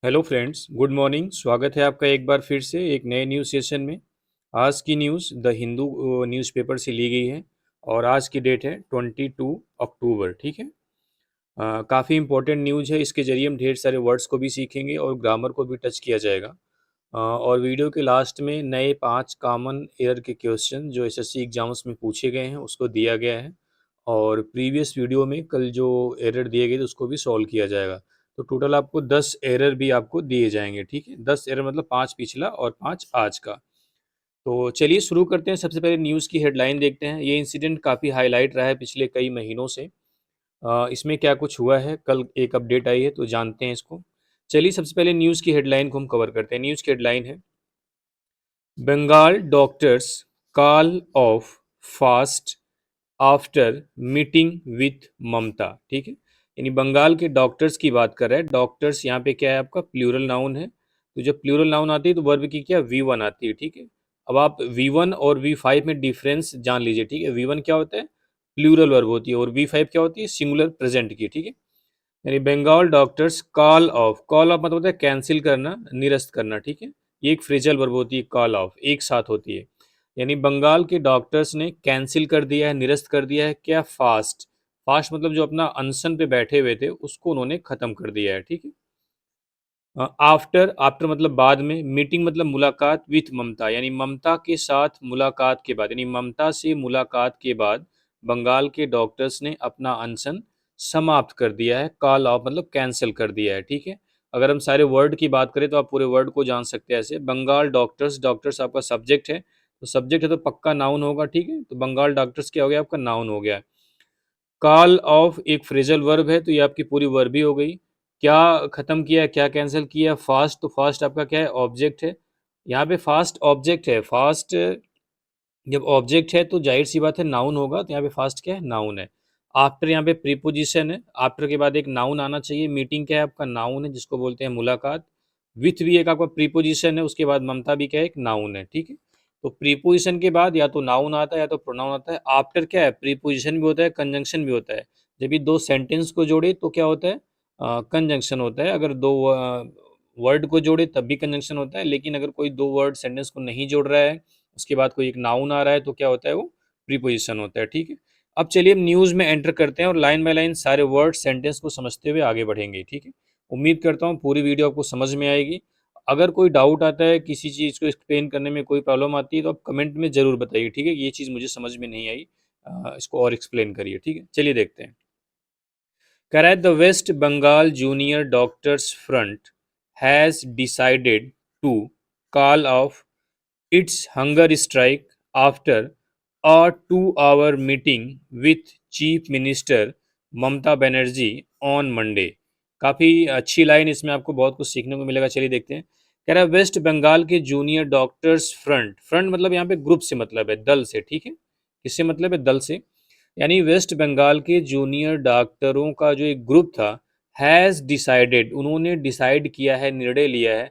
Hello friends, good morning. स्वागत है आपका एक बार फिर से एक नए न्यूज़ सेशन में। आज की न्यूज़ द हिंदू न्यूज़पेपर से ली गई है और आज की डेट है 22 अक्टूबर। ठीक है। काफ़ी इंपॉर्टेंट न्यूज़ है। इसके ज़रिए हम ढेर सारे वर्ड्स को भी सीखेंगे और ग्रामर को भी टच किया जाएगा। और वीडियो के लास्ट में नए 5 कॉमन एरर के क्वेश्चन जो एसएससी एग्जाम्स में पूछे गए हैं उसको दिया गया है। और प्रीवियस वीडियो में कल जो एरर दिए गए थे उसको भी सॉल्व किया जाएगा। तो टोटल आपको 10 एरर भी आपको दिए जाएंगे। ठीक है, 10 एरर मतलब 5 पिछला और 5 आज का। तो चलिए शुरू करते हैं। सबसे पहले न्यूज़ की हेडलाइन देखते हैं। ये इंसिडेंट काफ़ी हाईलाइट रहा है पिछले कई महीनों से। इसमें क्या कुछ हुआ है, कल एक अपडेट आई है तो जानते हैं इसको। चलिए सबसे पहले न्यूज़ की हेडलाइन को हम कवर करते हैं। न्यूज़ की हेडलाइन है, Bengal doctors call off fast after meeting with Mamata. ठीक है, यानी बंगाल के डॉक्टर्स की बात कर रहा है। डॉक्टर्स यहाँ पे क्या है, आपका प्लूरल नाउन है। तो जब प्लूरल नाउन आती है तो वर्ब की क्या V1 आती है। ठीक है, अब आप V1 और V5 में डिफरेंस जान लीजिए। ठीक है, V1 क्या होता है, प्लूरल वर्ब होती है, और V5 क्या होती है, सिंगुलर प्रेजेंट की। ठीक है, यानी बंगाल डॉक्टर्स कॉल ऑफ मतलब होता है कैंसिल करना, निरस्त करना। ठीक है, ये एक फ्रेजल वर्ब होती है, कॉल ऑफ एक साथ होती है। यानी बंगाल के डॉक्टर्स ने कैंसिल कर दिया है, निरस्त कर दिया है क्या, फास्ट। फास्ट मतलब जो अपना अनशन पे बैठे हुए थे उसको उन्होंने खत्म कर दिया है। ठीक है, आफ्टर आफ्टर मतलब बाद में, मीटिंग मतलब मुलाकात, विथ ममता यानी ममता के साथ मुलाकात के बाद, यानी ममता से मुलाकात के बाद बंगाल के डॉक्टर्स ने अपना अनशन समाप्त कर दिया है। कॉल ऑफ मतलब कैंसिल कर दिया है। ठीक है, अगर हम सारे वर्ड की बात करें तो आप पूरे वर्ड को जान सकते हैं ऐसे। बंगाल डॉक्टर्स, डॉक्टर्स आपका सब्जेक्ट है, तो सब्जेक्ट है तो पक्का नाउन होगा। ठीक है, तो बंगाल डॉक्टर्स क्या हो गया, आपका नाउन हो गया। कॉल ऑफ एक फ्रेजल वर्ब है तो ये आपकी पूरी वर्ब ही हो गई। क्या खत्म किया, क्या कैंसिल किया, फास्ट, तो फास्ट आपका क्या है, ऑब्जेक्ट है। यहाँ पे फास्ट ऑब्जेक्ट है। फास्ट जब ऑब्जेक्ट है तो जाहिर सी बात है नाउन होगा, तो यहाँ पे फास्ट क्या है, नाउन है। आफ्टर यहाँ पे प्रीपोजिशन है, आफ्टर के बाद एक नाउन आना चाहिए। मीटिंग क्या है, आपका नाउन है जिसको बोलते हैं मुलाकात। विथ भी एक आपका प्रीपोजिशन है, उसके बाद ममता भी क्या है, एक नाउन है। ठीक है, तो प्रीपोजिशन के बाद या तो नाउन आता है या तो प्रोनाउन आता है। आफ्टर क्या है, प्रीपोजिशन भी होता है, कंजंक्शन भी होता है। जब ये दो सेंटेंस को जोड़े तो क्या होता है, कंजंक्शन होता है। अगर दो वर्ड को जोड़े तब भी कंजंक्शन होता है, लेकिन अगर कोई दो वर्ड सेंटेंस को नहीं जोड़ रहा है, उसके बाद कोई एक नाउन आ रहा है, तो क्या होता है, वो प्रीपोजिशन होता है। ठीक है, अब चलिए हम न्यूज़ में एंटर करते हैं और लाइन बाय लाइन सारे वर्ड सेंटेंस को समझते हुए आगे बढ़ेंगे। ठीक है, उम्मीद करता हूँ पूरी वीडियो आपको समझ में आएगी। अगर कोई डाउट आता है, किसी चीज़ को एक्सप्लेन करने में कोई प्रॉब्लम आती है, तो आप कमेंट में ज़रूर बताइए। ठीक है, ये चीज़ मुझे समझ में नहीं आई, इसको और एक्सप्लेन करिए। ठीक है, चलिए देखते हैं। कह रहा है, the West Bengal junior doctors front has decided to call off its hunger strike after a 2-hour meeting with Chief Minister Mamata Banerjee on Monday. काफ़ी अच्छी लाइन, इसमें आपको बहुत कुछ सीखने को मिलेगा। चलिए देखते हैं। कह रहा है, वेस्ट बंगाल के जूनियर डॉक्टर्स फ्रंट, फ्रंट मतलब यहाँ पे ग्रुप से मतलब है, दल से। ठीक है, किससे मतलब है, दल से। यानी वेस्ट बंगाल के जूनियर डॉक्टरों का जो एक ग्रुप था, हैज़ डिसाइडेड उन्होंने डिसाइड किया है, निर्णय लिया है,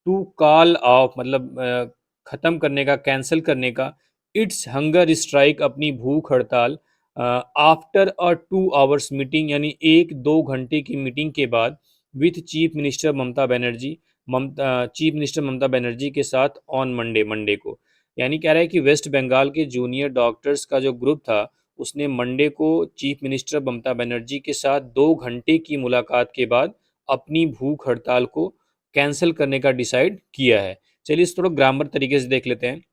टू कॉल ऑफ मतलब ख़त्म करने का, कैंसिल करने का, इट्स हंगर स्ट्राइक अपनी भूख हड़ताल, आफ्टर अ 2 आवर्स मीटिंग यानी 1-2 घंटे की मीटिंग के बाद, with chief minister Mamata Banerjee, Mamata chief minister Mamata Banerjee के साथ ऑन मंडे, मंडे को। यानी कह रहा है कि वेस्ट बंगाल के जूनियर डॉक्टर्स का जो ग्रुप था उसने मंडे को चीफ मिनिस्टर ममता बनर्जी के साथ 2 घंटे की मुलाकात के बाद अपनी भूख हड़ताल को कैंसिल करने का डिसाइड किया है। चलिए इस थोड़ा ग्रामर तरीके से देख लेते हैं।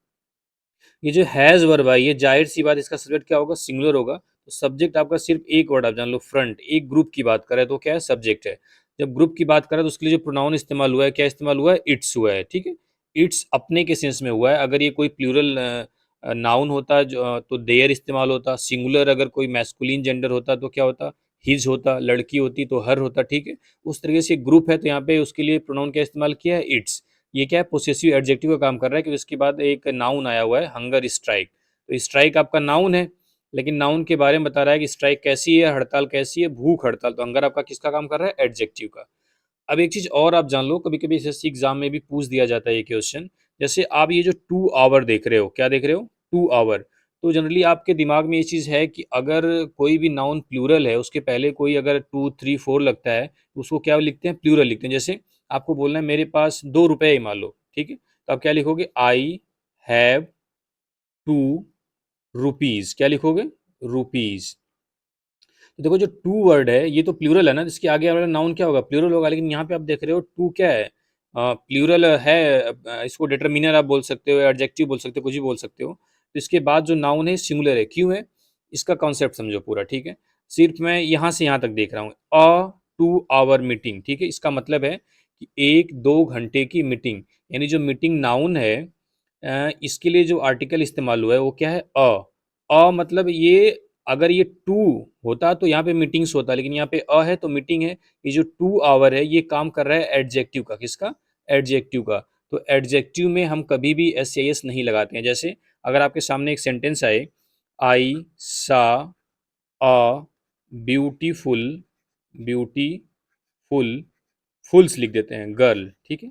ये जो हैज़ वर्ब है, ये जाहिर सी बात इसका सब्जेक्ट क्या होगा, सिंगुलर होगा। तो सब्जेक्ट आपका सिर्फ एक वर्ड आप जान लो, फ्रंट, एक ग्रुप की बात कर रहा है तो क्या है, सब्जेक्ट है। जब ग्रुप की बात कर रहा है तो उसके लिए जो प्रोनाउन इस्तेमाल हुआ है, क्या इस्तेमाल हुआ है, इट्स हुआ है। ठीक है, इट्स अपने के सेंस में हुआ है। अगर ये कोई प्लूरल नाउन होता जो तो देयर इस्तेमाल होता। सिंगुलर अगर कोई मैस्कुलिन जेंडर होता तो क्या होता, हिज होता। लड़की होती तो हर होता। ठीक है, उस तरीके से ग्रुप है तो यहाँ पे उसके लिए प्रोनाउन क्या इस्तेमाल किया है, इट्स। ये क्या है, पोसेसिव एडजेक्टिव का काम कर रहा है कि उसके बाद एक नाउन आया हुआ है, हंगर स्ट्राइक। तो स्ट्राइक आपका नाउन है, लेकिन नाउन के बारे में बता रहा है कि स्ट्राइक कैसी है, हड़ताल कैसी है, भूख हड़ताल। तो हंगर आपका किसका काम कर रहा है, एडजेक्टिव का। अब एक चीज और आप जान लो, कभी कभी एसएससी एग्जाम में भी पूछ दिया जाता है ये क्वेश्चन। जैसे आप ये जो 2 आवर देख रहे हो, क्या देख रहे हो, 2 आवर। तो जनरली आपके दिमाग में ये चीज़ है कि अगर कोई भी नाउन प्लूरल है, उसके पहले कोई अगर 2, 3, 4 लगता है, तो उसको क्या लिखते हैं, प्लूरल लिखते हैं। जैसे आपको बोलना है मेरे पास 2 रुपए ही मान लो, ठीक है, तो आप क्या लिखोगे, आई हैव 2 रुपीज, क्या लिखोगे, रुपीज। तो देखो जो टू वर्ड है ये तो प्लूरल है ना, इसके आगे वाला नाउन क्या होगा, प्लूरल होगा, लेकिन यहाँ पे आप देख रहे हो टू क्या है, प्लूरल है। इसको डिटरमिनर आप बोल सकते हो, एडजेक्टिव बोल सकते हो, कुछ भी बोल सकते हो। तो इसके बाद जो नाउन है सिंगुलर है, क्यों है, इसका कॉन्सेप्ट समझो पूरा, ठीक है। सिर्फ मैं यहाँ से यहाँ तक देख रहा हूँ, अ 2 आवर मीटिंग, ठीक है, इसका मतलब है कि 1-2 घंटे की मीटिंग, यानी जो मीटिंग नाउन है, इसके लिए जो आर्टिकल इस्तेमाल हुआ है वो क्या है, अ मतलब ये, अगर ये टू होता तो यहाँ पे मीटिंग्स होता, लेकिन यहाँ पे अ है तो मीटिंग है। ये जो 2 आवर है ये काम कर रहा है एडजेक्टिव का, किसका, एडजेक्टिव का। तो एडजेक्टिव में हम कभी भी एस एस नहीं लगाते हैं। जैसे अगर आपके सामने एक सेंटेंस आए, आई सा अ ब्यूटीफुल, ब्यूटीफुल, फुल्स लिख देते हैं गर्ल, ठीक है,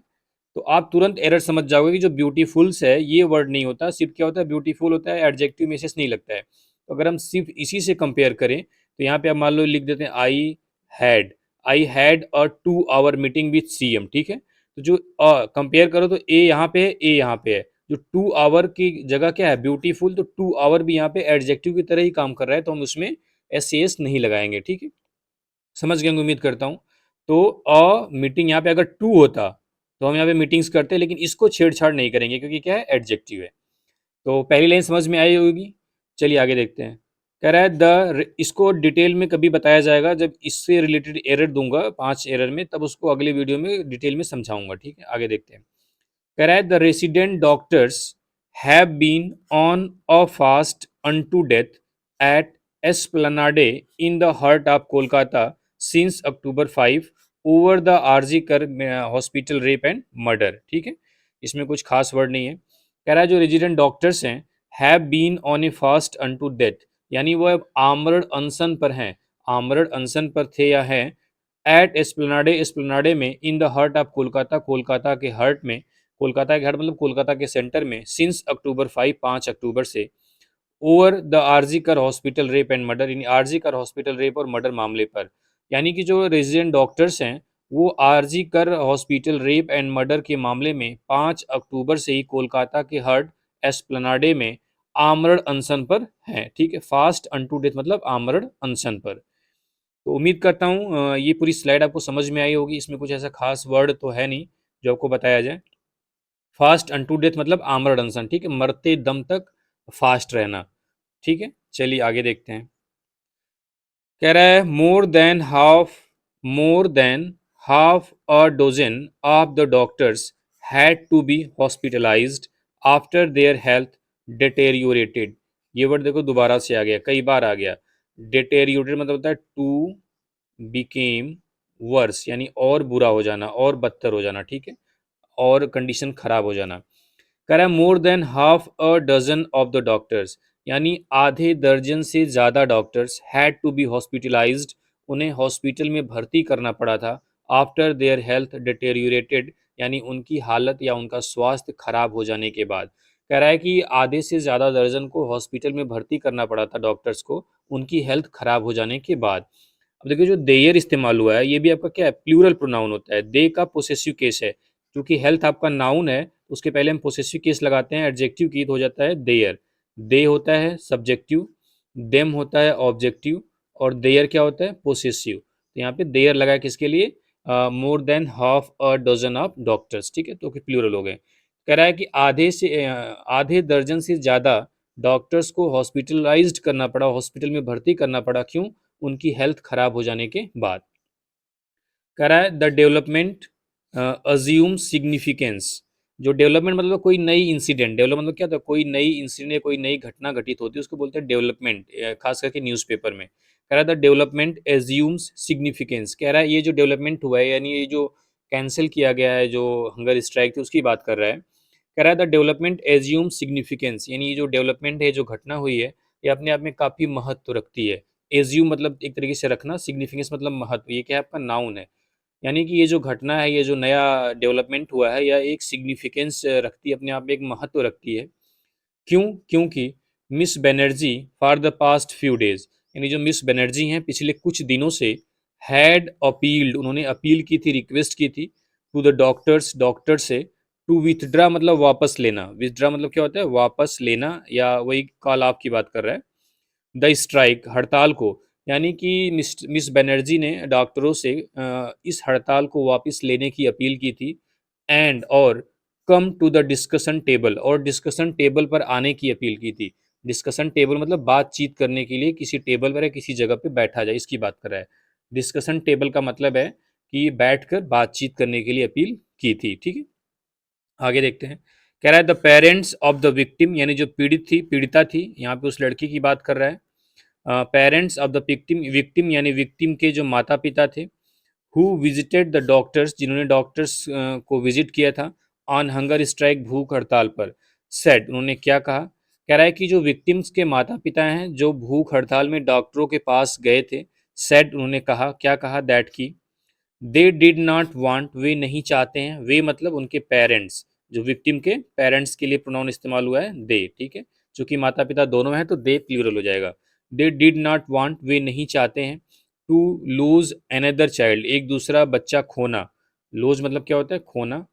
तो आप तुरंत एरर समझ जाओगे कि जो ब्यूटीफुल्स है ये वर्ड नहीं होता, सिर्फ क्या होता है, ब्यूटीफुल होता है, एडजेक्टिव में से नहीं लगता है। तो अगर हम सिर्फ इसी से कंपेयर करें तो यहाँ पे आप मान लो लिख देते हैं had I had a 2 hour meeting with CM, ठीक है। तो जो कंपेयर करो तो ए यहाँ पे है, ए यहाँ पे है, जो 2 आवर की जगह क्या है, ब्यूटीफुल, तो 2 आवर भी यहाँ पे एडजेक्टिव की तरह ही काम कर रहा है, तो हम उसमें एस नहीं लगाएंगे, ठीक है। समझ गए होंगे, उम्मीद करता हूँ। तो मीटिंग यहाँ पे अगर टू होता तो हम यहाँ पे मीटिंग्स करते हैं, लेकिन इसको छेड़छाड़ नहीं करेंगे क्योंकि क्या है, एडजेक्टिव है। तो पहली लाइन समझ में आई होगी। चलिए आगे देखते हैं। कह रहा है इसको डिटेल में कभी बताया जाएगा, जब इससे रिलेटेड एरर दूंगा 5 एरर में, तब उसको अगले वीडियो में डिटेल में समझाऊंगा, ठीक है। आगे देखते हैं। कह रहा है the resident doctors have been on a fast unto death at Esplanade in the heart of Kolkata since October 5 over the RG Kar hospital rape and murder, ठीक है। इसमें कुछ खास वर्ड नहीं है। कह रहा है जो रेजिडेंट डॉक्टर्स हैं, have been on a fast unto death, यानी वो अब आमरण अनशन पर हैं, आमरण अनशन पर थे या हैं, एट एस्प्लनाडे, एस्प्लनाडे में, इन the heart of Kolkata, Kolkata के हार्ट में, कोलकाता के हार्ट मतलब कोलकाता के सेंटर में, सिंस October 5, 5 अक्टूबर से, over the RG Kar hospital rape and murder, यानी आरजी कर हॉस्पिटल रेप और मर्डर मामले पर। यानी कि जो रेजिडेंट डॉक्टर्स हैं वो RG Kar hospital rape and murder के मामले में 5 अक्टूबर से ही कोलकाता के हर्ट एस्प्लनाडे में आमरण अनशन पर हैं, ठीक है। फास्ट अनटू डेथ मतलब आमरण अनशन पर। तो उम्मीद करता हूँ ये पूरी स्लाइड आपको समझ में आई होगी। इसमें कुछ ऐसा खास वर्ड तो है नहीं जो आपको बताया जाए। फास्ट अनटू डेथ मतलब आमरण अनशन, ठीक है, मरते दम तक फास्ट रहना, ठीक है। चलिए आगे देखते हैं। कह रहा है more than half a dozen of the doctors had to be hospitalised after their health deteriorated. ये वर्ड देखो दोबारा से आ गया, कई बार आ गया। डिटेरियोरेटेड मतलब होता है टू बिकेम वर्स, यानी और बुरा हो जाना, और बदतर हो जाना, ठीक है, और कंडीशन खराब हो जाना। कह रहा है more than half a dozen of the doctors, यानी आधे दर्जन से ज़्यादा doctors had to be hospitalized, उन्हें हॉस्पिटल में भर्ती करना पड़ा था, आफ्टर देयर हेल्थ डिटेरियोरेटेड, यानी उनकी हालत या उनका स्वास्थ्य खराब हो जाने के बाद। कह रहा है कि आधे से ज़्यादा दर्जन को हॉस्पिटल में भर्ती करना पड़ा था डॉक्टर्स को, उनकी हेल्थ खराब हो जाने के बाद। अब देखिए जो देयर इस्तेमाल हुआ है ये भी आपका क्या है, प्लूरल प्रोनाउन होता है। दे का पोसेसिव केस है, क्योंकि हेल्थ आपका नाउन है उसके पहले हम पोसेसिव केस लगाते हैं, एडजेक्टिव की तो हो जाता है देयर। दे होता है सब्जेक्टिव, देम होता है ऑब्जेक्टिव, और देयर क्या होता है, पोसेसिव। तो यहाँ पे देयर लगा है किसके लिए, more than half a dozen of doctors, ठीक है, तो प्लूरल हो गए। कह रहा है कि आधे दर्जन से ज़्यादा डॉक्टर्स को हॉस्पिटलाइज्ड करना पड़ा, हॉस्पिटल में भर्ती करना पड़ा, क्यों, उनकी हेल्थ खराब हो जाने के बाद। कह रहा है द डेवलपमेंट अज्यूम सिग्निफिकेंस। जो डेवलपमेंट मतलब कोई नई इंसिडेंट, डेवलप मतलब क्या था, कोई नई इंसिडेंट या कोई नई घटना घटित होती है उसको बोलते हैं डेवलपमेंट, खास करके न्यूज़पेपर में। कह रहा है द डेवलपमेंट एज्यूम्स सिग्निफिकेंस, कह रहा है ये जो डेवलपमेंट हुआ है, यानी ये जो कैंसिल किया गया है जो हंगर स्ट्राइक थी उसकी बात कर रहा है। कह रहा है द डेवलपमेंट एज्यूम सिग्निफिकेंस, यानी ये जो डेवलपमेंट है, जो घटना हुई है, ये अपने आप में काफ़ी महत्व रखती है। एज्यूम मतलब एक तरीके से रखना, सिग्निफिकेंस मतलब महत्व, ये क्या है, आपका नाउन है। यानी कि ये जो घटना है, ये जो नया डेवलपमेंट हुआ है, यह एक सिग्निफिकेंस रखती है, अपने आप में एक महत्व रखती है। क्यों, क्योंकि miss Banerjee for the past few days, यानी जो मिस बनर्जी हैं पिछले कुछ दिनों से, हैड अपील्ड, उन्होंने अपील की थी, रिक्वेस्ट की थी, टू द डॉक्टर्स, डॉक्टर से, टू विथड्रा मतलब वापस लेना, विथड्रा मतलब क्या होता है वापस लेना, या वही कॉल ऑफ की बात कर रहा है। द स्ट्राइक हड़ताल को, यानी कि मिस बनर्जी ने डॉक्टरों से इस हड़ताल को वापस लेने की अपील की थी। एंड और come to the discussion table, और डिस्कशन टेबल पर आने की अपील की थी। डिस्कशन टेबल मतलब बातचीत करने के लिए किसी टेबल पर या किसी जगह पे बैठा जाए, इसकी बात कर रहा है। डिस्कशन टेबल का मतलब है कि बैठकर बातचीत करने के लिए अपील की थी, ठीक है। आगे देखते हैं। कह रहा है the parents of the victim, यानी जो पीड़ित थी, पीड़िता थी, यहाँ पे उस लड़की की बात कर रहा है। Parents of the victim, victim यानी विक्टिम के जो माता पिता थे, हु विजिटेड द डॉक्टर्स, जिन्होंने डॉक्टर्स को विजिट किया था, ऑन हंगर स्ट्राइक भूख हड़ताल पर, सेड उन्होंने क्या कहा। कह रहा है कि जो विक्टिम्स के माता पिता हैं जो भूख हड़ताल में डॉक्टरों के पास गए थे, सेड उन्होंने कहा, क्या कहा, दैट की दे डिड नॉट वांट, वे नहीं चाहते हैं, वे मतलब उनके पेरेंट्स, जो विक्टिम के पेरेंट्स के लिए प्रोनाउन इस्तेमाल हुआ है दे, ठीक है। चूंकि माता पिता दोनों हैं तो दे प्लूरल हो जाएगा। दे डिड नॉट वांट, वे नहीं चाहते हैं, टू लूज अनदर चाइल्ड, एक दूसरा बच्चा खोना, लूज मतलब क्या होता है खोना,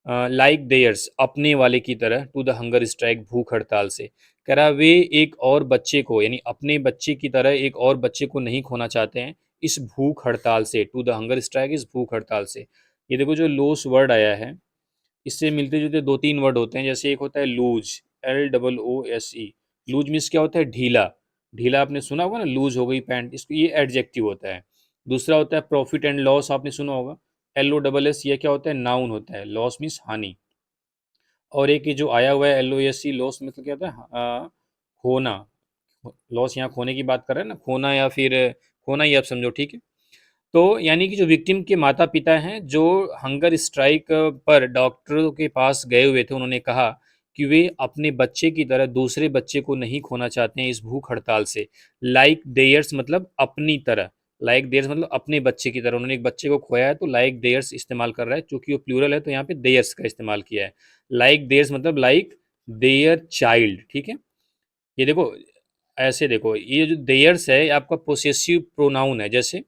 लाइक देयर्स अपने वाले की तरह, टू द हंगर स्ट्राइक भूख हड़ताल से। कह रहा वे एक और बच्चे को, यानी अपने बच्चे की तरह एक और बच्चे को नहीं खोना चाहते हैं इस भूख हड़ताल से, टू द हंगर स्ट्राइक इस भूख हड़ताल से। ये देखो जो लोस वर्ड आया है, इससे मिलते जुलते दो तीन वर्ड होते हैं। जैसे एक होता है लूज, LOOSE, लूज मीन्स क्या होता है ढीला, ढीला आपने सुना होगा ना, लूज हो गई पैंट, इसको ये एडजेक्टिव होता है। दूसरा होता है प्रॉफिट एंड लॉस, आपने सुना होगा, LOSS, ये क्या होता है नाउन होता है, लॉस मीन्स हानि। और एक ये जो आया हुआ है LOSE, लॉस मतलब क्या होता है खोना, लॉस यहाँ खोने की बात कर रहे हैं ना, खोना या फिर खोना ही आप समझो, ठीक है। तो यानी कि जो विक्टिम के माता पिता हैं जो हंगर स्ट्राइक पर डॉक्टरों के पास गए हुए थे, उन्होंने कहा कि वे अपने बच्चे की तरह दूसरे बच्चे को नहीं खोना चाहते हैं इस भूख हड़ताल से। लाइक देयर्स मतलब अपनी तरह, लाइक देयर्स मतलब अपने बच्चे की तरह, उन्होंने एक बच्चे को खोया है तो लाइक देयर्स इस्तेमाल कर रहा है, चूंकि वो प्लूरल है तो यहाँ पे देयर्स का इस्तेमाल किया है। लाइक देयर्स मतलब लाइक देयर चाइल्ड, ठीक है। ये देखो, ऐसे देखो, ये जो देयर्स है ये आपका पोसेसिव प्रोनाउन है। जैसे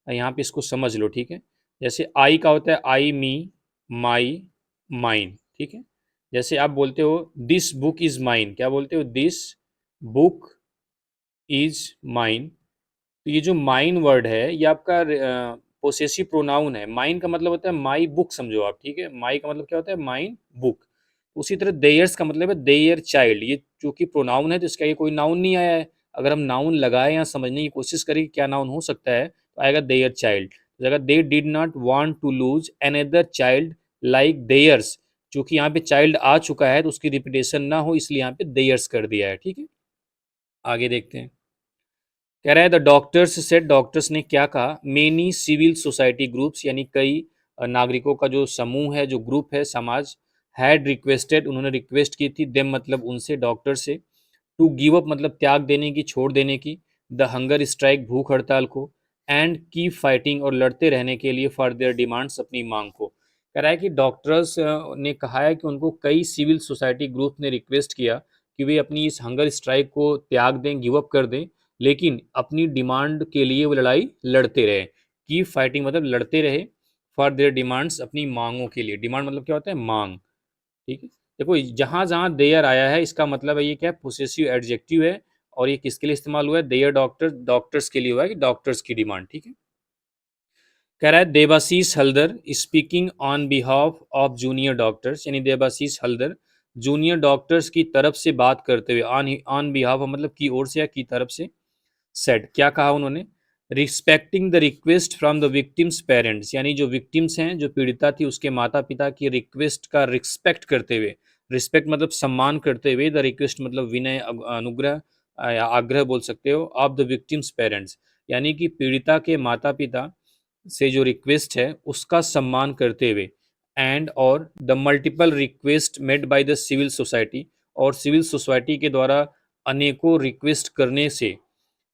यहाँ पे इसको समझ लो, ठीक है। जैसे आई का होता है आई, मी, माई, माइन, ठीक है। जैसे आप बोलते हो दिस बुक इज माइन, क्या बोलते हो, दिस बुक इज माइन। तो ये जो माइन वर्ड है ये आपका पोसेसिव प्रोनाउन है। माइन का मतलब होता है माई बुक, समझो आप, ठीक है। माई का मतलब क्या होता है माइन बुक। उसी तरह देयर्स का मतलब है देयर चाइल्ड, ये चूंकि प्रोनाउन है तो इसका ये कोई नाउन नहीं आया है। अगर हम नाउन लगाए या समझने की कोशिश करें कि क्या नाउन हो सकता है तो आएगा देयर चाइल्ड। तो अगर they did not want to lose another child like theirs, चूंकि यहाँ पे चाइल्ड आ चुका है तो उसकी रिपीटेशन ना हो इसलिए यहाँ पे देयर्स कर दिया है, ठीक है। आगे देखते हैं। कह रहा है द डॉक्टर्स सेड, डॉक्टर्स ने क्या कहा, मेनी सिविल सोसाइटी ग्रुप्स, यानी कई नागरिकों का जो समूह है, जो ग्रुप है, समाज, हैड रिक्वेस्टेड, उन्होंने रिक्वेस्ट की थी, देम मतलब उनसे, डॉक्टर से, टू गिव अप मतलब त्याग देने की, छोड़ देने की, द हंगर स्ट्राइक भूख हड़ताल को, एंड की फाइटिंग और लड़ते रहने के लिए, फॉर देयर डिमांड्स अपनी मांग को। कह रहा है कि डॉक्टर्स ने कहा है कि उनको कई सिविल सोसाइटी ग्रुप ने रिक्वेस्ट किया कि वे अपनी इस हंगर स्ट्राइक को त्याग दें, गिव अप कर दें, लेकिन अपनी डिमांड के लिए वो लड़ाई लड़ते रहे। की फाइटिंग मतलब लड़ते रहे, फॉर देयर डिमांड्स अपनी मांगों के लिए, डिमांड मतलब क्या होता है मांग, ठीक है। देखो जहां जहां देयर आया है इसका मतलब है ये क्या है पोसेसिव एडजेक्टिव है, और ये किसके लिए इस्तेमाल हुआ है, देयर डॉक्टर, डॉक्टर्स के लिए हुआ है कि डॉक्टर्स की डिमांड, ठीक है। कह रहा है Debashish Haldar speaking on behalf of junior doctors, यानी देवाशीष हल्दर जूनियर डॉक्टर्स की तरफ से बात करते हुए, ऑन ऑन बिहाफ मतलब की ओर से या की तरफ से, सेड क्या कहा उन्होंने, respecting the request from the victims parents, यानी जो विक्टिम्स हैं, जो पीड़िता थी उसके माता पिता की रिक्वेस्ट का रिस्पेक्ट करते हुए, रिस्पेक्ट मतलब सम्मान करते हुए, द रिक्वेस्ट मतलब विनय, अनुग्रह या आग्रह बोल सकते हो, ऑफ द विक्टिम्स पेरेंट्स, यानी कि पीड़िता के माता पिता से जो रिक्वेस्ट है उसका सम्मान करते हुए, एंड और the multiple request made by the civil society, और सिविल सोसाइटी के द्वारा अनेकों रिक्वेस्ट करने से,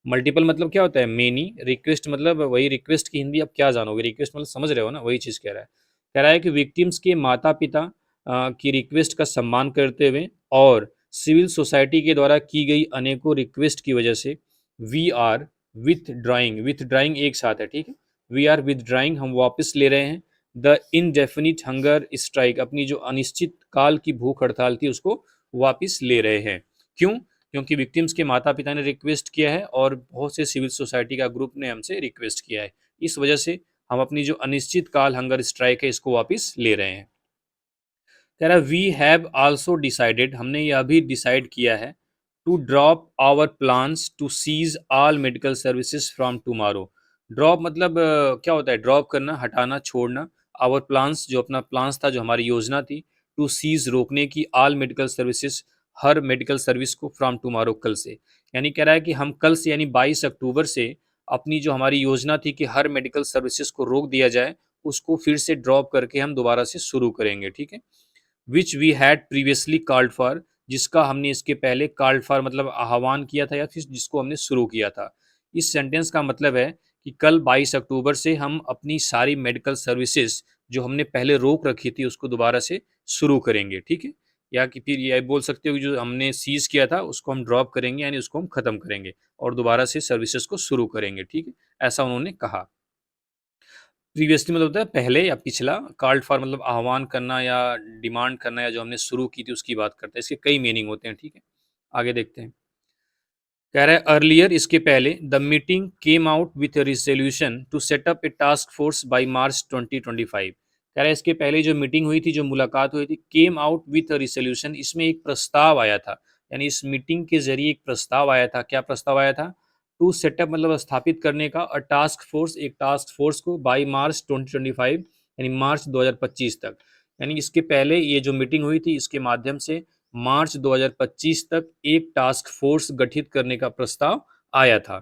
मल्टीपल मतलब क्या होता है मेनी, रिक्वेस्ट मतलब वही, रिक्वेस्ट की हिंदी आप क्या जानोगे, रिक्वेस्ट मतलब समझ रहे हो ना, वही चीज़ कह रहा है। कह रहा है कि विक्टिम्स के माता पिता की रिक्वेस्ट का सम्मान करते हुए और सिविल सोसाइटी के द्वारा की गई अनेकों रिक्वेस्ट की वजह से, we are withdrawing, withdrawing एक साथ है, ठीक है, वी आर विथ ड्राइंग हम वापस ले रहे हैं, द इनडेफिनिट हंगर स्ट्राइक, अपनी जो अनिश्चित काल की भूख हड़ताल थी उसको वापस ले रहे हैं। क्यों? क्योंकि विक्टिम्स के माता पिता ने रिक्वेस्ट किया है और बहुत से सिविल सोसाइटी का ग्रुप ने हमसे रिक्वेस्ट किया है। इस वजह से हम अपनी जो अनिश्चित काल हंगर स्ट्राइक है इसको वापस ले रहे हैं। कह रहा है वी हैव आल्सो डिसाइडेड, हमने यह भी डिसाइड किया है, to drop our plans to cease all medical services from tomorrow. Drop मतलब क्या होता है? ड्रॉप करना, हटाना, छोड़ना। आवर प्लान्स, जो अपना प्लान्स था, जो हमारी योजना थी, टू सीज, रोकने की, ऑल मेडिकल सर्विसेज, हर मेडिकल सर्विस को, फ्रॉम टुमारो, कल से। यानी कह रहा है कि हम कल से यानी 22 अक्टूबर से अपनी जो हमारी योजना थी कि हर मेडिकल सर्विसेज को रोक दिया जाए, उसको फिर से ड्रॉप करके हम दोबारा से शुरू करेंगे। ठीक है? Which we had previously called for, जिसका हमने इसके पहले कॉल्ड फॉर मतलब आह्वान किया था या फिर जिसको हमने शुरू किया था। इस सेंटेंस का मतलब है कि कल 22 अक्टूबर से हम अपनी सारी मेडिकल सर्विसेज जो हमने पहले रोक रखी थी उसको दोबारा से शुरू करेंगे। ठीक है? या कि फिर ये बोल सकते हो कि जो हमने सीज किया था उसको हम ड्रॉप करेंगे, यानी उसको हम खत्म करेंगे और दोबारा से सर्विसेज को शुरू करेंगे। ठीक है? ऐसा उन्होंने कहा। प्रीवियसली मतलब होता है पहले या पिछला, कॉल्ड फॉर मतलब आह्वान करना या डिमांड करना, या जो हमने शुरू की थी उसकी बात करते हैं। इसके कई मीनिंग होते हैं। ठीक है? आगे देखते हैं। कह रहा है अर्लियर, इसके पहले, the meeting came out with a resolution to set up a task force by March 2025। कह रहा है इसके पहले जो मीटिंग हुई थी, जो मुलाकात हुई थी, केम आउट विथ अ रिजोल्यूशन, इसमें एक प्रस्ताव आया था। यानी इस मीटिंग के जरिए एक प्रस्ताव आया था। क्या प्रस्ताव आया था? टू सेटअप मतलब स्थापित करने का, अ टास्क फोर्स, एक टास्क फोर्स को, बाई मार्च 2025, यानी मार्च 2025 तक। यानी इसके पहले ये जो मीटिंग हुई थी इसके माध्यम से मार्च 2025 तक एक टास्क फोर्स गठित करने का प्रस्ताव आया था।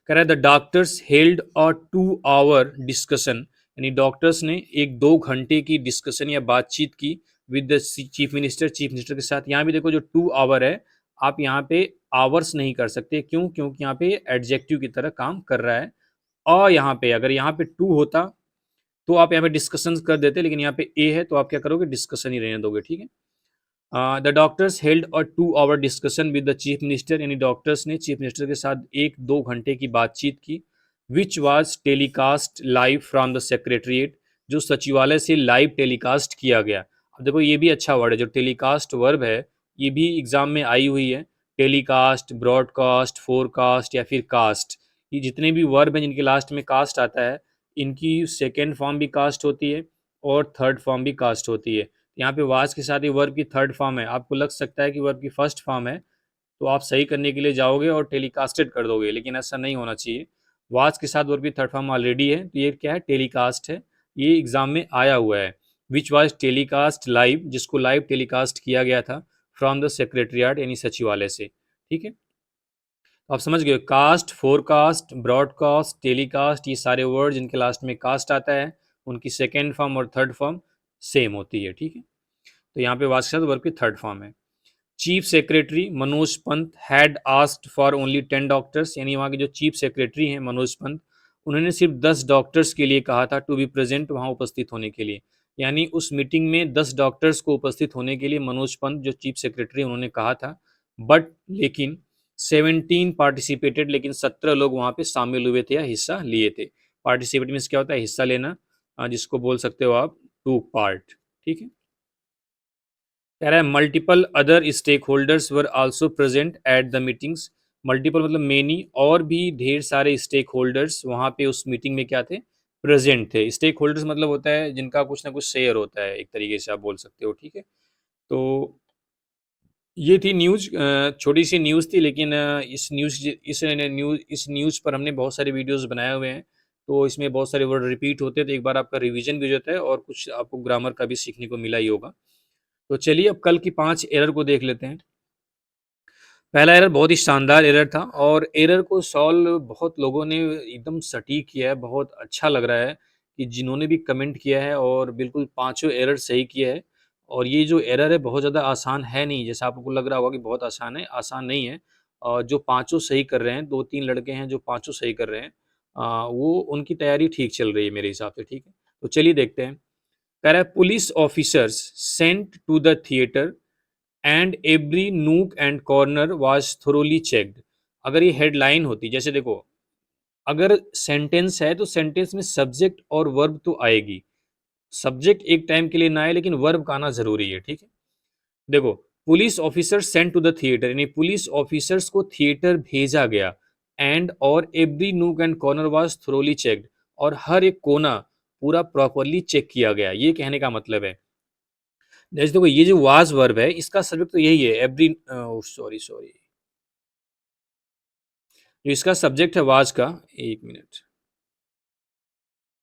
कह रहा है the doctors held a 2 hour discussion, यानी डॉक्टर्स ने एक 2 घंटे की डिस्कशन या बातचीत की with the chief minister, chief minister के साथ। यहाँ भी देखो जो 2 आवर है, आप यहाँ पे आवर्स नहीं कर सकते। क्यों? क्योंकि यहाँ पे एडजेक्टिव की तरह काम कर रहा है। और यहाँ पे अगर यहाँ पे टू होता तो आप यहाँ पे डिस्कशन कर देते, लेकिन यहाँ पे ए है तो आप क्या करोगे? डिस्कशन ही रहने दोगे। ठीक है? The doctors held a 2 hour discussion with the chief minister, यानी डॉक्टर्स ने चीफ मिनिस्टर के साथ 1-2 घंटे की बातचीत की। Which was telecast live from the secretariat, जो सचिवालय से लाइव टेलीकास्ट किया गया। अब देखो ये भी अच्छा वर्ड है, जो टेलीकास्ट वर्ब है ये भी एग्जाम में आई हुई है। टेलीकास्ट, ब्रॉडकास्ट, फोरकास्ट या फिर कास्ट, ये जितने भी वर्ब हैं जिनके लास्ट में कास्ट आता है, इनकी सेकेंड फॉर्म भी कास्ट होती है और थर्ड फॉर्म भी कास्ट होती है। यहाँ पे वाज के साथ ही वर्ब की थर्ड फॉर्म है। आपको लग सकता है कि वर्ब की फर्स्ट फॉर्म है, तो आप सही करने के लिए जाओगे और टेलीकास्टेड कर दोगे, लेकिन ऐसा नहीं होना चाहिए। वाज के साथ वर्ब की थर्ड फॉर्म ऑलरेडी है, तो ये क्या है? टेलीकास्ट है। ये एग्जाम में आया हुआ है। विच वाज टेलीकास्ट लाइव, जिसको लाइव टेलीकास्ट किया गया था, फ्रॉम द सेक्रेटरियाट, यानी सचिवालय से। ठीक है? तो आप समझ गए, कास्ट, फोरकास्ट, ब्रॉडकास्ट, टेलीकास्ट, ये सारे वर्ड जिनके लास्ट में कास्ट आता है उनकी सेकेंड फॉर्म और थर्ड फॉर्म सेम होती है। ठीक है? तो यहाँ पे वाज के साथ वर्ब की थर्ड फॉर्म है। Chief secretary Manoj Pant had asked for only 10 doctors, यानी वहाँ के जो चीफ सेक्रेटरी हैं मनोज पंत, उन्होंने सिर्फ 10 डॉक्टर्स के लिए कहा था टू बी प्रेजेंट, वहाँ उपस्थित होने के लिए। यानी उस मीटिंग में 10 डॉक्टर्स को उपस्थित होने के लिए मनोज पंत जो चीफ सेक्रेटरी उन्होंने कहा था। बट लेकिन 17 पार्टिसिपेटेड, लेकिन 17 लोग वहाँ पे शामिल हुए थे या हिस्सा लिए थे। पार्टिसिपेट मीन्स क्या होता है? हिस्सा लेना, जिसको बोल सकते हो आप टू पार्ट। ठीक है? कह रहा है multiple other stakeholders were also present at the meetings. Multiple मतलब मेनी, और भी ढेर सारे स्टेक होल्डर्स वहाँ पे उस मीटिंग में क्या थे? प्रेजेंट थे। स्टेक होल्डर्स मतलब होता है जिनका कुछ ना कुछ शेयर होता है, एक तरीके से आप बोल सकते हो। ठीक है? तो ये थी न्यूज़, छोटी सी न्यूज़ थी, लेकिन इस न्यूज़ पर हमने बहुत सारे वीडियोस बनाए हुए हैं। तो इसमें बहुत सारे वर्ड रिपीट होते हैं, तो एक बार आपका रिवीजन भी हो जाता है और कुछ आपको ग्रामर का भी सीखने को मिला ही होगा। तो चलिए अब कल की 5 एरर को देख लेते हैं। पहला एरर बहुत ही शानदार एरर था और एरर को सॉल्व बहुत लोगों ने एकदम सटीक किया है। बहुत अच्छा लग रहा है कि जिन्होंने भी कमेंट किया है और बिल्कुल पाँचों एरर सही किया है। और ये जो एरर है बहुत ज़्यादा आसान है नहीं, जैसा आपको लग रहा होगा कि बहुत आसान है, आसान नहीं है। और जो पाँचों सही कर रहे हैं, 2-3 लड़के हैं जो पाँचों सही कर रहे हैं, वो उनकी तैयारी ठीक चल रही है मेरे हिसाब से। ठीक है? तो चलिए देखते हैं। कह रहा है police officers sent to the theatre and every nook and corner was thoroughly checked. अगर ये हेडलाइन होती, जैसे देखो अगर सेंटेंस है तो सेंटेंस में सब्जेक्ट और वर्ब तो आएगी, सब्जेक्ट एक टाइम के लिए ना आए लेकिन वर्ब का आना जरूरी है, ठीक है। देखो, police officer sent to the theatre, यानी पुलिस ऑफिसर्स को थिएटर भेजा गया, एंड और every nook and corner was thoroughly checked, और हर एक कोना पूरा प्रॉपरली चेक किया गया, ये कहने का मतलब है। जैसे देखो, ये जो वाज वर्ब है इसका सब्जेक्ट तो यही है, एवरी, सॉरी सॉरी, जो इसका सब्जेक्ट है वाज का, एक मिनट,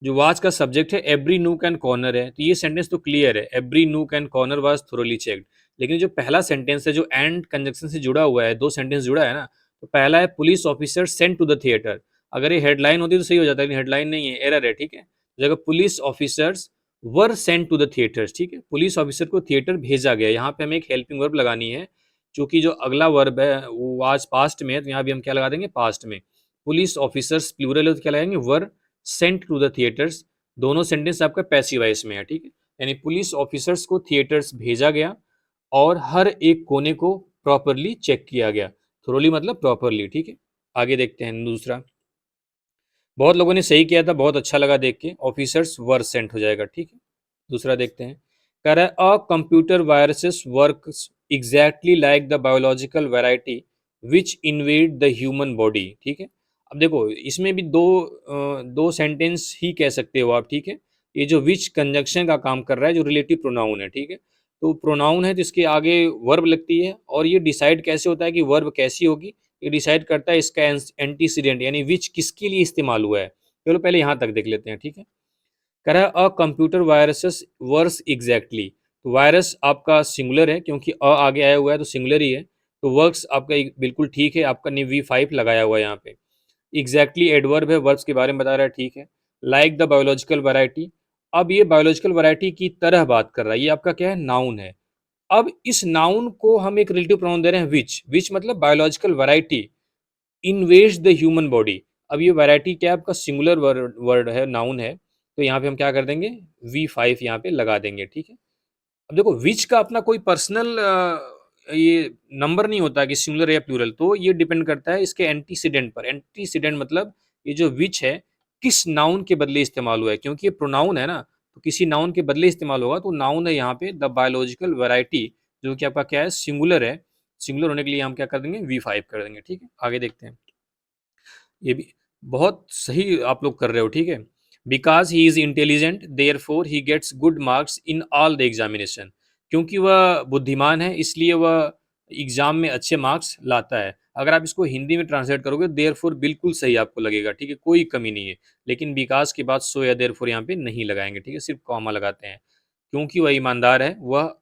जो वाज का सब्जेक्ट है एवरी नूक एंड कॉर्नर है, तो ये सेंटेंस तो क्लियर है, every nook and corner was thoroughly checked. लेकिन जो पहला सेंटेंस है जो एंड कंजक्शन से जुड़ा हुआ है, दो सेंटेंस जुड़ा है ना, तो पहला है police officer sent to the theatre, अगर ये हेडलाइन होती तो सही हो जाता है, लेकिन हेडलाइन नहीं है, एरर है, ठीक है। जगह police officers were sent to the theatres, ठीक है, पुलिस ऑफिसर को थिएटर भेजा गया, यहाँ पे हमें एक हेल्पिंग वर्ब लगानी है, क्योंकि जो अगला वर्ब है वो आज पास्ट में है, तो यहाँ भी हम क्या लगा देंगे, पास्ट में। पुलिस ऑफिसर्स प्लूरल है तो क्या लगाएंगे, were sent to the theatres, दोनों सेंटेंस आपका पैसिव वॉइस में है, ठीक है। यानी पुलिस ऑफिसर्स को थिएटर्स भेजा गया और हर एक कोने को प्रॉपरली चेक किया गया, थोरोली मतलब प्रॉपरली, ठीक है। आगे देखते हैं दूसरा, बहुत लोगों ने सही किया था, बहुत अच्छा लगा देख के, ऑफिसर्स वर सेंट हो जाएगा, ठीक है। दूसरा देखते हैं, कह रहा है a computer viruses works exactly like the biological variety which invade the human body, ठीक है। अब देखो, इसमें भी दो सेंटेंस ही कह सकते हो आप, ठीक है। ये जो विच कंजंक्शन का काम कर रहा है, जो रिलेटिव प्रोनाउन है, ठीक है, तो प्रोनाउन है तो इसके आगे वर्ब लगती है, और ये डिसाइड कैसे होता है कि वर्ब कैसी होगी, ये डिसाइड करता है इसका एंटीसीडेंट, यानी विच किसके लिए इस्तेमाल हुआ है। चलो पहले यहाँ तक देख लेते हैं, ठीक है। कह रहा है a computer viruses were exactly, तो वायरस आपका सिंगुलर है, क्योंकि आगे आया हुआ है तो सिंगुलर ही है, तो वर्क्स आपका बिल्कुल ठीक है, आपका ने V5 लगाया हुआ है यहाँ पे। एग्जैक्टली एडवर्ब है, वर्ब्स के बारे में बता रहा है, ठीक है। लाइक द बायोलॉजिकल वैरायटी, अब ये बायोलॉजिकल वैरायटी की तरह बात कर रहा है, ये आपका क्या है, नाउन है। अब इस नाउन को हम एक रिलेटिव प्रोनाउन दे रहे हैं विच मतलब biological variety invade the human body. अब ये वैरायटी क्या है, आपका सिंगुलर वर्ड है, नाउन है, तो यहाँ पे हम क्या कर देंगे, V5 यहाँ पे लगा देंगे, ठीक है। अब देखो, विच का अपना कोई पर्सनल ये नंबर नहीं होता कि सिंगुलर या प्लूरल, तो ये डिपेंड करता है इसके एंटीसीडेंट पर। एंटीसीडेंट मतलब ये जो विच है किस नाउन के बदले इस्तेमाल हुआ है, क्योंकि ये प्रोनाउन है ना, तो किसी नाउन के बदले इस्तेमाल होगा, तो नाउन है यहाँ पे द बायोलॉजिकल वैरायटी, जो कि आपका क्या है, सिंगुलर है। सिंगुलर होने के लिए हम क्या कर देंगे, V5 कर देंगे, ठीक है। आगे देखते हैं, ये भी बहुत सही आप लोग कर रहे हो, ठीक है। Because he is intelligent therefore he gets good marks in all the examination, क्योंकि वह बुद्धिमान है इसलिए वह एग्जाम में अच्छे मार्क्स लाता है। अगर आप इसको हिंदी में ट्रांसलेट करोगे, देयर फोर बिल्कुल सही आपको लगेगा, ठीक है, कोई कमी नहीं है। लेकिन बिकॉज के बाद सो या देयर फोर यहाँ पे नहीं लगाएंगे, ठीक है, सिर्फ कॉमा लगाते हैं, क्योंकि वह ईमानदार है, वह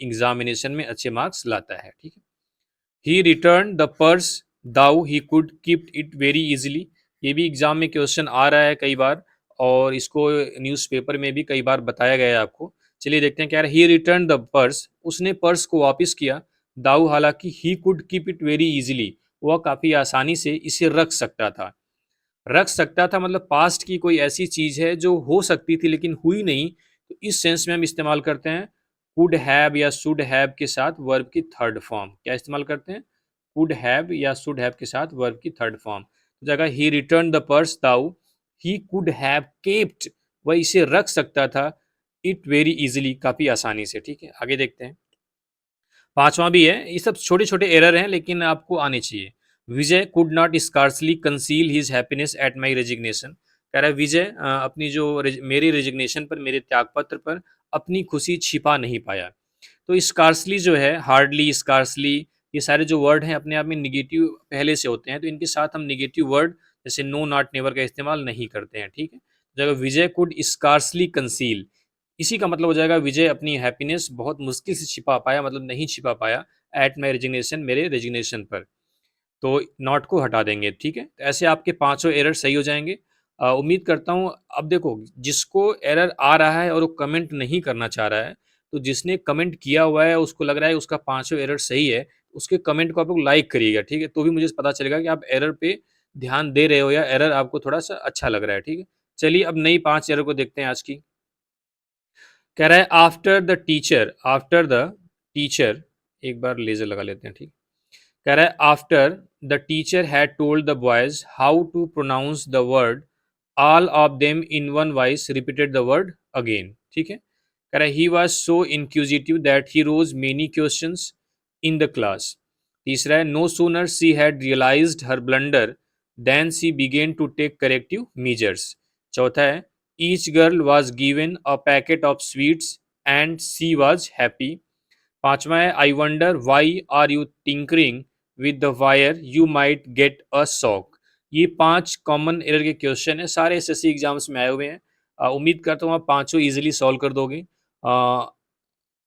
एग्जामिनेशन में अच्छे मार्क्स लाता है, ठीक है। He return the purse though he could keep it very easily, ये भी एग्जाम में क्वेश्चन आ रहा है कई बार, और इसको न्यूज़पेपर में भी कई बार बताया गया है आपको। चलिए देखते हैं क्या है, ही रिटर्न द पर्स, उसने पर्स को वापस किया। दाऊ हालांकि ही could keep it very easily, वह काफ़ी आसानी से इसे रख सकता था। रख सकता था मतलब पास्ट की कोई ऐसी चीज़ है जो हो सकती थी लेकिन हुई नहीं, तो इस सेंस में हम इस्तेमाल करते हैं कुड हैव या शुड हैव के साथ वर्ब की थर्ड फॉर्म। क्या इस्तेमाल करते हैं, कुड हैव या शुड हैव के साथ वर्ब की थर्ड फॉर्म। तो जगह he return the purse though, he could have kept, वह इसे रख सकता था, इट वेरी इजीली, काफ़ी आसानी से, ठीक है। आगे देखते हैं, पांचवा भी है, ये सब छोटे छोटे एरर हैं लेकिन आपको आने चाहिए। Vijay could not scarcely conceal his happiness at my resignation, कह रहा है विजय अपनी जो मेरी रेजिग्नेशन पर, मेरे त्यागपत्र पर अपनी खुशी छिपा नहीं पाया। तो स्कार्सली जो है, हार्डली, स्कार्सली, ये सारे जो वर्ड हैं अपने आप में निगेटिव पहले से होते हैं, तो इनके साथ हम निगेटिव वर्ड जैसे नो, नॉट, नेवर का इस्तेमाल नहीं करते हैं, ठीक है। जगह विजय कुड स्कार्सली कंसील, इसी का मतलब हो जाएगा विजय अपनी हैप्पीनेस बहुत मुश्किल से छिपा पाया, मतलब नहीं छिपा पाया, एट माई रेजिग्नेशन, मेरे रेजिग्नेशन पर, तो नॉट को हटा देंगे, ठीक है। तो ऐसे आपके पांचों एरर सही हो जाएंगे। उम्मीद करता हूँ। अब देखो, जिसको एरर आ रहा है और वो कमेंट नहीं करना चाह रहा है, तो जिसने कमेंट किया हुआ है उसको लग रहा है उसका पांचों एरर सही है, उसके कमेंट को आप लोग लाइक करिएगा, ठीक है, तो भी मुझे पता चलेगा कि आप एरर पे ध्यान दे रहे हो या एरर आपको थोड़ा सा अच्छा लग रहा है, ठीक है। चलिए अब नई 5 एरर को देखते हैं आज की। कह रहा है after the teacher, after the teacher, एक बार लेजर लगा लेते हैं, ठीक। कह रहा है after the teacher had told the boys how to pronounce the word, all of them in one voice repeated the word again. ठीक है, कह रहा है he was so inquisitive that he rose many questions in the class. तीसरा है no sooner she had realised her blunder than she began to take corrective measures. चौथा है each girl was given a packet of sweets and C was happy. पांचवा है I wonder why are you tinkering with the wire you might get a shock. ये 5 common error के question है, सारे SSC exams में आए हुए हैं। उम्मीद करता हूँ आप पांचों इजीली सॉल्व कर दोगे।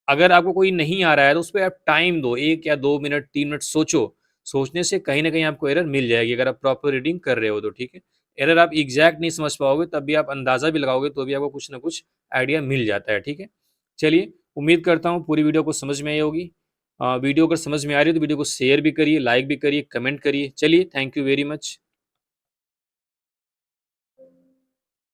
अगर आपको कोई नहीं आ रहा है तो उस पर आप टाइम दो, 1 या 2 मिनट 3 मिनट सोचो। सोचने से कहीं ना कहीं आपको एरर मिल जाएगी अगर आप प्रॉपर रीडिंग कर रहे हो तो। ठीक है, एरर आप एग्जैक्ट नहीं समझ पाओगे तब भी आप अंदाजा भी लगाओगे तो भी आपको कुछ ना कुछ आइडिया मिल जाता है। ठीक है, चलिए उम्मीद करता हूँ पूरी वीडियो को समझ में आई होगी। वीडियो अगर समझ में आ रही है तो वीडियो को शेयर भी करिए, लाइक भी करिए, कमेंट करिए। चलिए, थैंक यू वेरी मच।